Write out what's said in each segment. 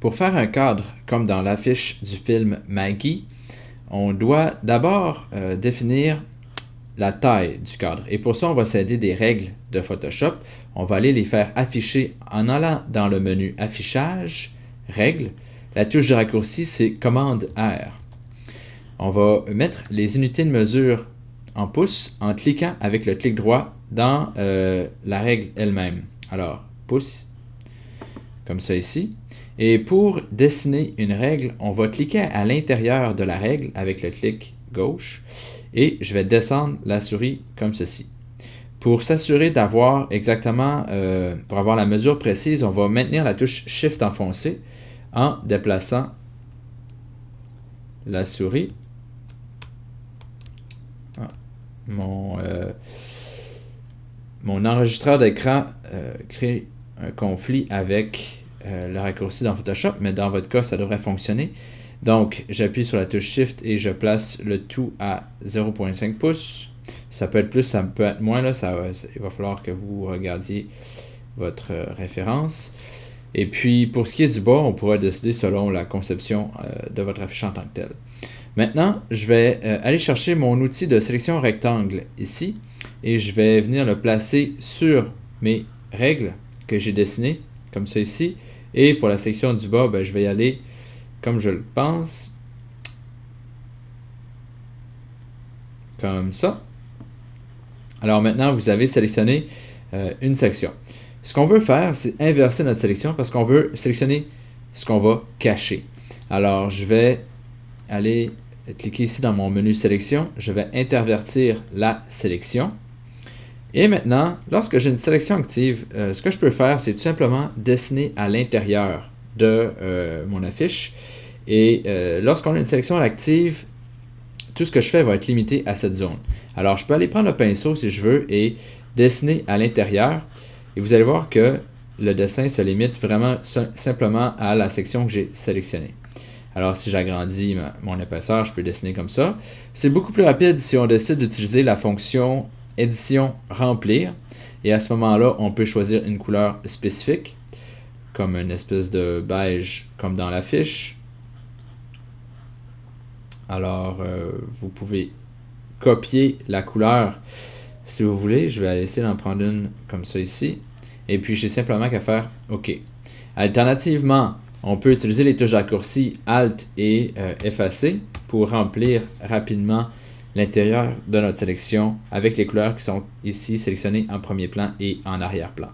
Pour faire un cadre, comme dans l'affiche du film Maggie, on doit d'abord définir la taille du cadre. Et pour ça, on va s'aider des règles de Photoshop. On va aller les faire afficher en allant dans le menu Affichage, Règles. La touche de raccourci, c'est Commande R. On va mettre les unités de mesure en pouces en cliquant avec le clic droit dans la règle elle-même. Alors, pouce, comme ça ici. Et pour dessiner une règle, on va cliquer à l'intérieur de la règle avec le clic gauche et je vais descendre la souris comme ceci. Pour s'assurer d'avoir exactement, pour avoir la mesure précise, on va maintenir la touche Shift enfoncée en déplaçant la souris. Mon enregistreur d'écran crée un conflit avec le raccourci dans Photoshop, mais dans votre cas, ça devrait fonctionner. Donc, j'appuie sur la touche Shift et je place le tout à 0.5 pouces. Ça peut être plus, ça peut être moins. Là, il va falloir que vous regardiez votre référence. Et puis, pour ce qui est du bas, on pourra décider selon la conception de votre affiche en tant que telle. Maintenant, je vais aller chercher mon outil de sélection rectangle ici et je vais venir le placer sur mes règles que j'ai dessinées, comme ça ici. Et pour la section du bas, je vais y aller comme je le pense, comme ça. Alors maintenant, vous avez sélectionné une section. Ce qu'on veut faire, c'est inverser notre sélection parce qu'on veut sélectionner ce qu'on va cacher. Alors, je vais aller cliquer ici dans mon menu sélection. Je vais intervertir la sélection. Et maintenant, lorsque j'ai une sélection active, ce que je peux faire, c'est tout simplement dessiner à l'intérieur de mon affiche. Et lorsqu'on a une sélection active, tout ce que je fais va être limité à cette zone. Alors, je peux aller prendre le pinceau si je veux et dessiner à l'intérieur. Et vous allez voir que le dessin se limite vraiment simplement à la section que j'ai sélectionnée. Alors, si j'agrandis mon épaisseur, je peux dessiner comme ça. C'est beaucoup plus rapide si on décide d'utiliser la fonction Édition Remplir. Et à ce moment-là, on peut choisir une couleur spécifique, comme une espèce de beige, comme dans l'affiche. Alors, vous pouvez copier la couleur si vous voulez. Je vais essayer d'en prendre une comme ça ici. Et puis, j'ai simplement qu'à faire OK. Alternativement, on peut utiliser les touches raccourcis Alt et Effacer pour remplir rapidement l'intérieur de notre sélection avec les couleurs qui sont ici sélectionnées en premier plan et en arrière-plan,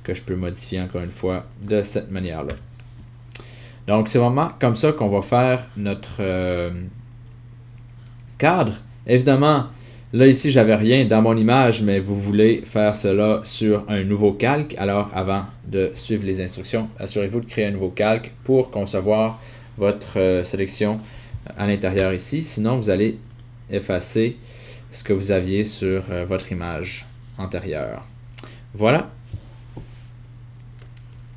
que je peux modifier encore une fois de cette manière-là. Donc, c'est vraiment comme ça qu'on va faire notre cadre. Évidemment, là, ici, j'avais rien dans mon image, mais vous voulez faire cela sur un nouveau calque. Alors, avant de suivre les instructions, assurez-vous de créer un nouveau calque pour concevoir votre sélection à l'intérieur ici. Sinon, vous allez effacer ce que vous aviez sur votre image antérieure. Voilà.